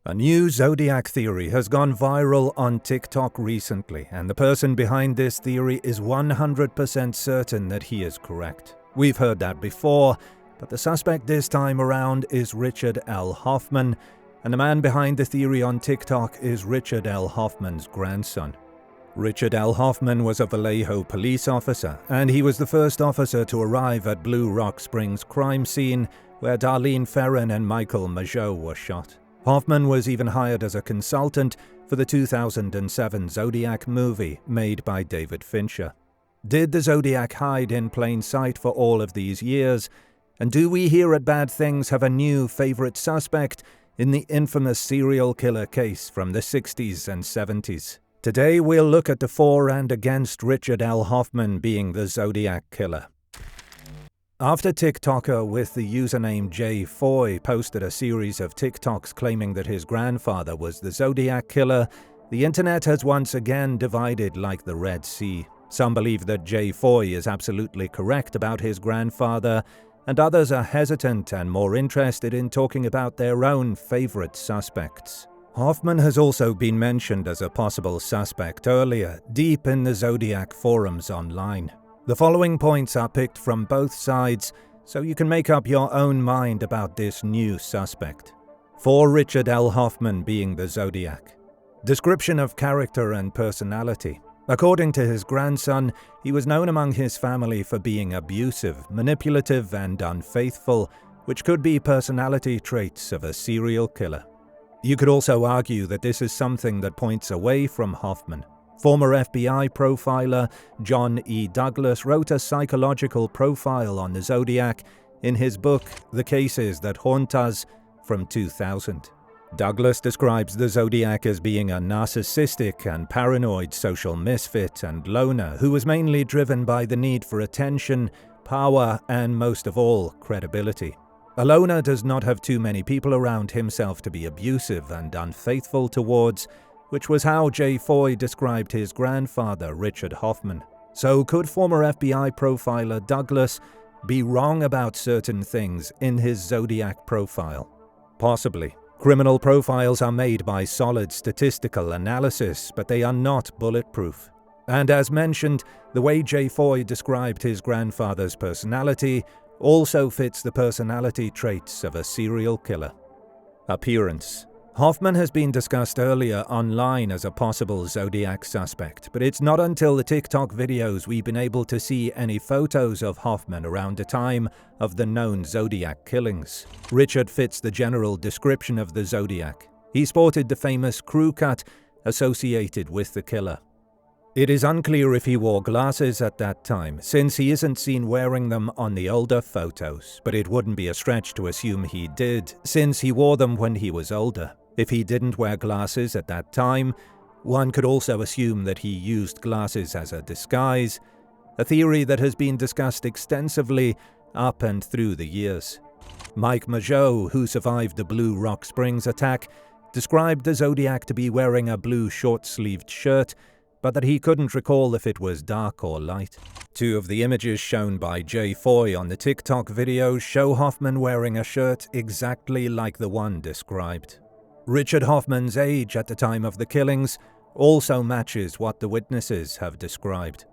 A new Zodiac theory has gone viral on TikTok recently, and the person behind this theory is 100% certain that he is correct. We've heard that before, but the suspect this time around is Richard L. Hoffman, and the man behind the theory on TikTok is Richard L. Hoffman's grandson. Richard L. Hoffman was a Vallejo police officer, and he was the first officer to arrive at Blue Rock Springs crime scene where Darlene Ferrin and Michael Mageau were shot. Hoffman was even hired as a consultant for the 2007 Zodiac movie made by David Fincher. Did the Zodiac hide in plain sight for all of these years? And do we here at Bad Things have a new favorite suspect in the infamous serial killer case from the 60s and 70s? Today we'll look at the for and against Richard L. Hoffman being the Zodiac killer. After TikToker with the username j.foy posted a series of TikToks claiming that his grandfather was the Zodiac killer, the internet has once again divided like the Red Sea. Some believe that j.foy is absolutely correct about his grandfather, and others are hesitant and more interested in talking about their own favorite suspects. Hoffman has also been mentioned as a possible suspect earlier, deep in the Zodiac forums online. The following points are picked from both sides, so you can make up your own mind about this new suspect. For Richard L. Hoffman being the Zodiac. Description of character and personality. According to his grandson, he was known among his family for being abusive, manipulative, and unfaithful, which could be personality traits of a serial killer. You could also argue that this is something that points away from Hoffman. Former FBI profiler John E. Douglas wrote a psychological profile on the Zodiac in his book The Cases That Haunt Us from 2000. Douglas describes the Zodiac as being a narcissistic and paranoid social misfit and loner who was mainly driven by the need for attention, power, and most of all, credibility. A loner does not have too many people around himself to be abusive and unfaithful towards, which was how j.foy described his grandfather, Richard Hoffman. So could former FBI profiler Douglas be wrong about certain things in his Zodiac profile? Possibly. Criminal profiles are made by solid statistical analysis, but they are not bulletproof. And as mentioned, the way j.foy described his grandfather's personality also fits the personality traits of a serial killer. Appearance. Hoffman has been discussed earlier online as a possible Zodiac suspect, but it's not until the TikTok videos we've been able to see any photos of Hoffman around the time of the known Zodiac killings. Richard fits the general description of the Zodiac. He sported the famous crew cut associated with the killer. It is unclear if he wore glasses at that time, since he isn't seen wearing them on the older photos, but it wouldn't be a stretch to assume he did, since he wore them when he was older. If he didn't wear glasses at that time, one could also assume that he used glasses as a disguise, a theory that has been discussed extensively up and through the years. Mike Mageau, who survived the Blue Rock Springs attack, described the Zodiac to be wearing a blue short-sleeved shirt, but that he couldn't recall if it was dark or light. Two of the images shown by j.foy on the TikTok videos show Hoffman wearing a shirt exactly like the one described. Richard Hoffman's age at the time of the killings also matches what the witnesses have described.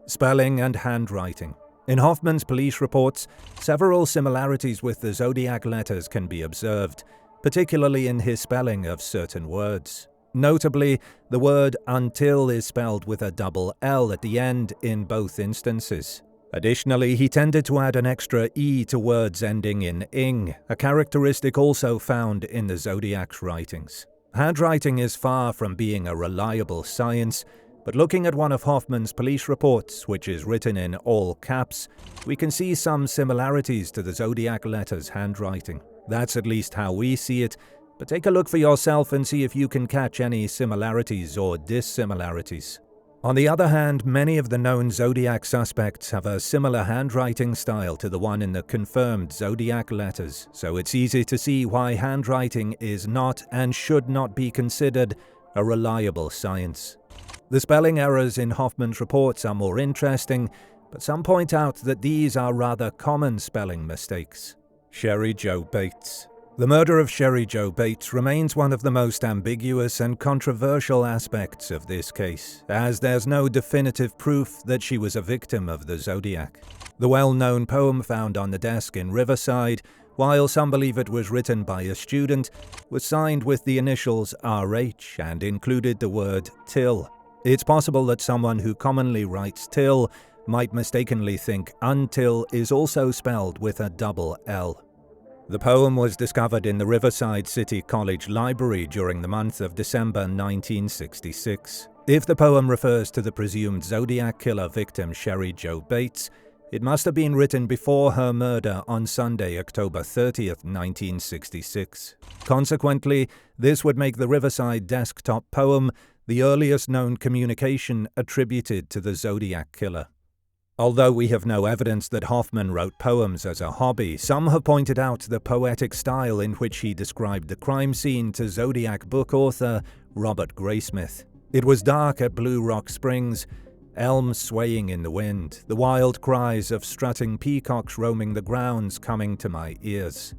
Spelling and handwriting. In Hoffman's police reports, several similarities with the Zodiac letters can be observed, particularly in his spelling of certain words. Notably, the word until is spelled with a double L at the end in both instances. Additionally, he tended to add an extra E to words ending in ing, a characteristic also found in the Zodiac's writings. Handwriting is far from being a reliable science, but looking at one of Hoffman's police reports, which is written in all caps, we can see some similarities to the Zodiac letters' handwriting. That's at least how we see it, but take a look for yourself and see if you can catch any similarities or dissimilarities. On the other hand, many of the known Zodiac suspects have a similar handwriting style to the one in the confirmed Zodiac letters, so it's easy to see why handwriting is not and should not be considered a reliable science. The spelling errors in Hoffman's reports are more interesting, but some point out that these are rather common spelling mistakes. Sherry Jo Bates. The murder of Sherry Jo Bates remains one of the most ambiguous and controversial aspects of this case, as there's no definitive proof that she was a victim of the Zodiac. The well-known poem found on the desk in Riverside, while some believe it was written by a student, was signed with the initials RH and included the word Till. It's possible that someone who commonly writes Till might mistakenly think until is also spelled with a double L. The poem was discovered in the Riverside City College Library during the month of December 1966. If the poem refers to the presumed Zodiac killer victim Sherry Jo Bates, it must have been written before her murder on Sunday, October 30th, 1966. Consequently, this would make the Riverside desktop poem the earliest known communication attributed to the Zodiac killer. Although we have no evidence that Hoffman wrote poems as a hobby, some have pointed out the poetic style in which he described the crime scene to Zodiac book author Robert Graysmith. It was dark at Blue Rock Springs, elms swaying in the wind, the wild cries of strutting peacocks roaming the grounds coming to my ears.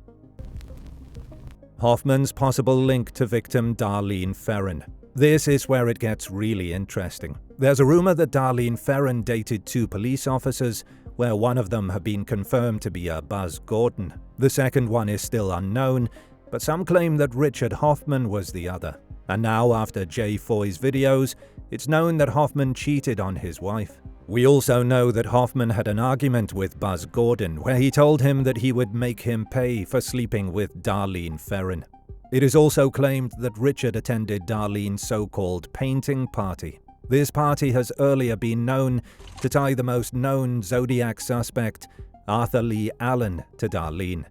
Hoffman's possible link to victim Darlene Ferrin. This is where it gets really interesting. There's a rumor that Darlene Ferrin dated two police officers, where one of them had been confirmed to be a Buzz Gordon. The second one is still unknown, but some claim that Richard Hoffman was the other. And now, after j.foy's videos, it's known that Hoffman cheated on his wife. We also know that Hoffman had an argument with Buzz Gordon, where he told him that he would make him pay for sleeping with Darlene Ferrin. It is also claimed that Richard attended Darlene's so-called painting party. This party has earlier been known to tie the most known Zodiac suspect, Arthur Lee Allen, to Darlene.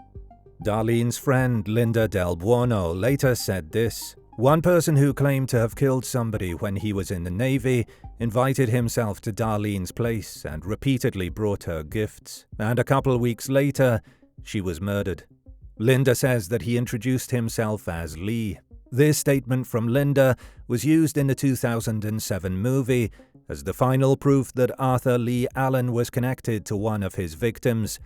Darlene's friend, Linda Del Buono, later said this: "One person who claimed to have killed somebody when he was in the Navy invited himself to Darlene's place and repeatedly brought her gifts, and a couple of weeks later, she was murdered." Linda says that he introduced himself as Lee. This statement from Linda was used in the 2007 movie as the final proof that Arthur Lee Allen was connected to one of his victims,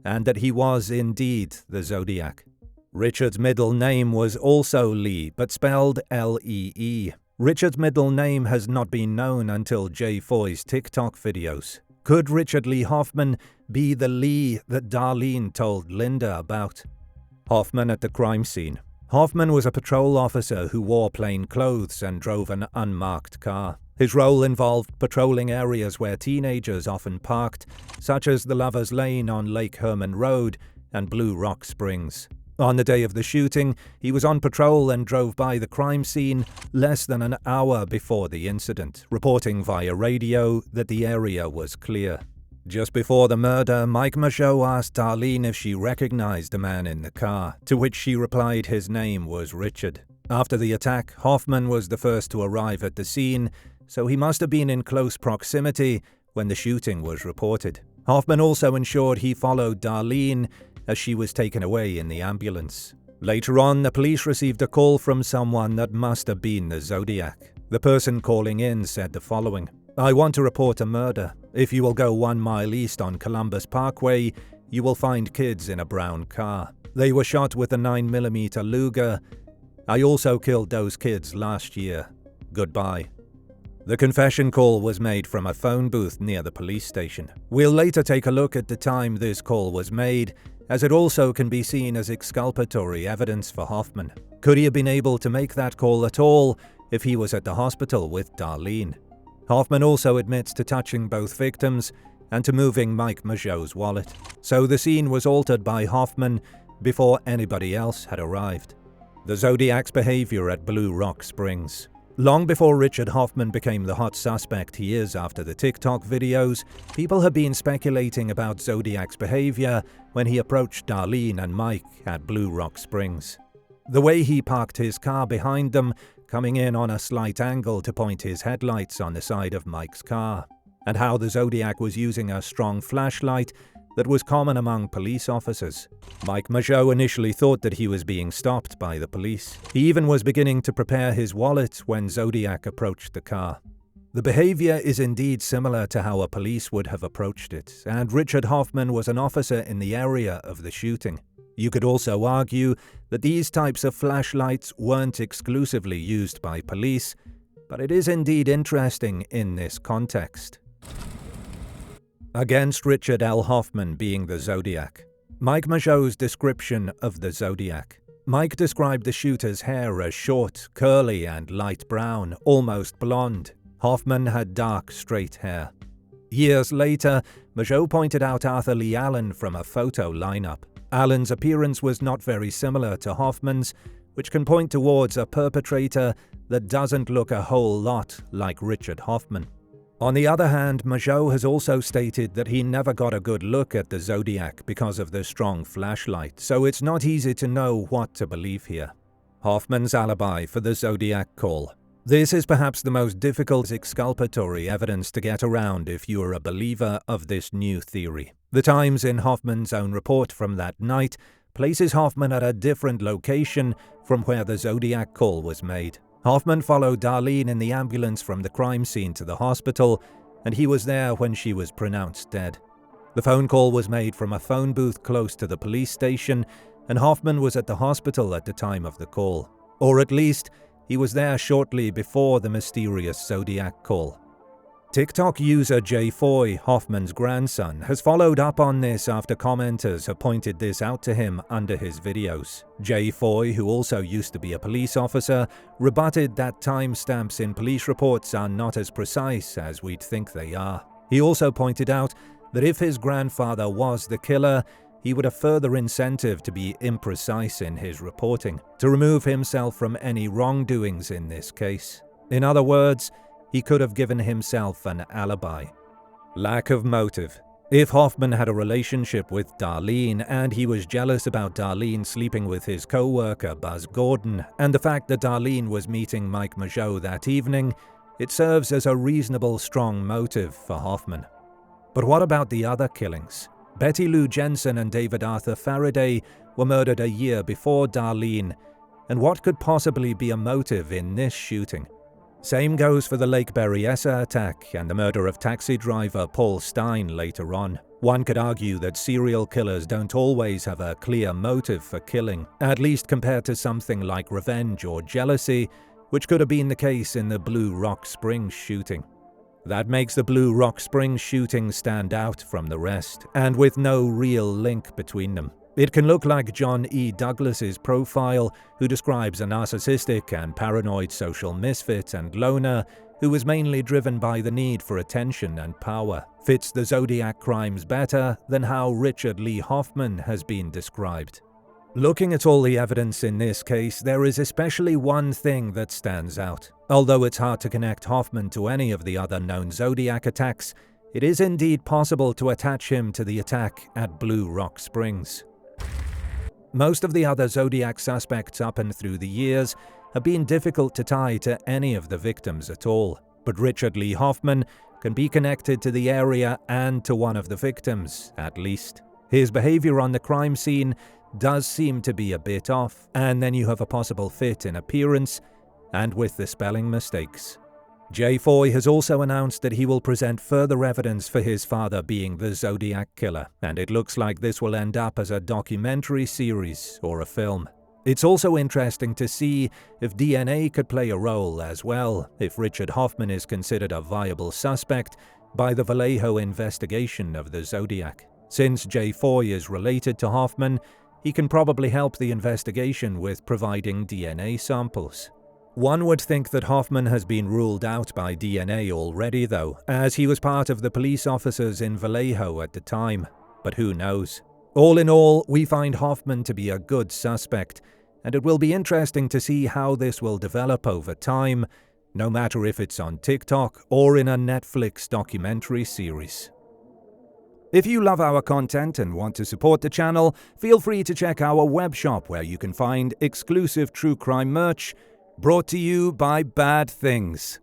and that he was indeed the Zodiac. Richard's middle name was also Lee, but spelled L-E-E. Richard's middle name has not been known until j.foy's TikTok videos. Could Richard Lee Hoffman be the Lee that Darlene told Linda about? Hoffman at the crime scene. Hoffman was a patrol officer who wore plain clothes and drove an unmarked car. His role involved patrolling areas where teenagers often parked, such as the Lover's Lane on Lake Herman Road and Blue Rock Springs. On the day of the shooting, he was on patrol and drove by the crime scene less than an hour before the incident, reporting via radio that the area was clear. Just before the murder, Mike Michaud asked Darlene if she recognized a man in the car, to which she replied his name was Richard. After the attack, Hoffman was the first to arrive at the scene, so he must have been in close proximity when the shooting was reported. Hoffman also ensured he followed Darlene as she was taken away in the ambulance. Later on, the police received a call from someone that must have been the Zodiac. The person calling in said the following: "I want to report a murder. If you will go 1 mile east on Columbus Parkway, you will find kids in a brown car. They were shot with a 9mm Luger. I also killed those kids last year. Goodbye." The confession call was made from a phone booth near the police station. We'll later take a look at the time this call was made, as it also can be seen as exculpatory evidence for Hoffman. Could he have been able to make that call at all if he was at the hospital with Darlene? Hoffman also admits to touching both victims and to moving Mike Michaud's wallet. So the scene was altered by Hoffman before anybody else had arrived. The Zodiac's behavior at Blue Rock Springs. Long before Richard Hoffman became the hot suspect he is after the TikTok videos, people have been speculating about Zodiac's behavior when he approached Darlene and Mike at Blue Rock Springs. The way he parked his car behind them, coming in on a slight angle to point his headlights on the side of Mike's car, and how the Zodiac was using a strong flashlight that was common among police officers. Mike Michaud initially thought that he was being stopped by the police. He even was beginning to prepare his wallet when Zodiac approached the car. The behavior is indeed similar to how a police would have approached it, and Richard Hoffman was an officer in the area of the shooting. You could also argue that these types of flashlights weren't exclusively used by police, but it is indeed interesting in this context. Against Richard L. Hoffman being the Zodiac. Mike Mageau's description of the Zodiac. Mike described the shooter's hair as short, curly, and light brown, almost blonde. Hoffman had dark, straight hair. Years later, Mageau pointed out Arthur Lee Allen from a photo lineup. Allen's appearance was not very similar to Hoffman's, which can point towards a perpetrator that doesn't look a whole lot like Richard Hoffman. On the other hand, Mageau has also stated that he never got a good look at the Zodiac because of the strong flashlight, so it's not easy to know what to believe here. Hoffman's alibi for the Zodiac call. This is perhaps the most difficult exculpatory evidence to get around if you are a believer of this new theory. The Times, in Hoffman's own report from that night, places Hoffman at a different location from where the Zodiac call was made. Hoffman followed Darlene in the ambulance from the crime scene to the hospital, and he was there when she was pronounced dead. The phone call was made from a phone booth close to the police station, and Hoffman was at the hospital at the time of the call. Or at least, he was there shortly before the mysterious Zodiac call. TikTok user j.foy, Hoffman's grandson, has followed up on this after commenters have pointed this out to him under his videos. j.foy, who also used to be a police officer, rebutted that timestamps in police reports are not as precise as we'd think they are. He also pointed out that if his grandfather was the killer, he would have further incentive to be imprecise in his reporting, to remove himself from any wrongdoings in this case. In other words, he could have given himself an alibi. Lack of motive. If Hoffman had a relationship with Darlene and he was jealous about Darlene sleeping with his co-worker Buzz Gordon and the fact that Darlene was meeting Mike Mageau that evening, it serves as a reasonable, strong motive for Hoffman. But what about the other killings? Betty Lou Jensen and David Arthur Faraday were murdered a year before Darlene, and what could possibly be a motive in this shooting? Same goes for the Lake Berryessa attack and the murder of taxi driver Paul Stein later on. One could argue that serial killers don't always have a clear motive for killing, at least compared to something like revenge or jealousy, which could have been the case in the Blue Rock Springs shooting. That makes the Blue Rock Springs shooting stand out from the rest, and with no real link between them. It can look like John E. Douglas's profile, who describes a narcissistic and paranoid social misfit and loner who was mainly driven by the need for attention and power, fits the Zodiac crimes better than how Richard Lee Hoffman has been described. Looking at all the evidence in this case, there is especially one thing that stands out. Although it's hard to connect Hoffman to any of the other known Zodiac attacks, it is indeed possible to attach him to the attack at Blue Rock Springs. Most of the other Zodiac suspects up and through the years have been difficult to tie to any of the victims at all, but Richard Lee Hoffman can be connected to the area and to one of the victims, at least. His behavior on the crime scene does seem to be a bit off, and then you have a possible fit in appearance and with the spelling mistakes. j.foy has also announced that he will present further evidence for his father being the Zodiac killer, and it looks like this will end up as a documentary series or a film. It's also interesting to see if DNA could play a role as well, if Richard Hoffman is considered a viable suspect by the Vallejo investigation of the Zodiac. Since j.foy is related to Hoffman, he can probably help the investigation with providing DNA samples. One would think that Hoffman has been ruled out by DNA already though, as he was part of the police officers in Vallejo at the time, but who knows. All in all, we find Hoffman to be a good suspect, and it will be interesting to see how this will develop over time, no matter if it's on TikTok or in a Netflix documentary series. If you love our content and want to support the channel, feel free to check our web shop where you can find exclusive true crime merch, brought to you by Bad Things.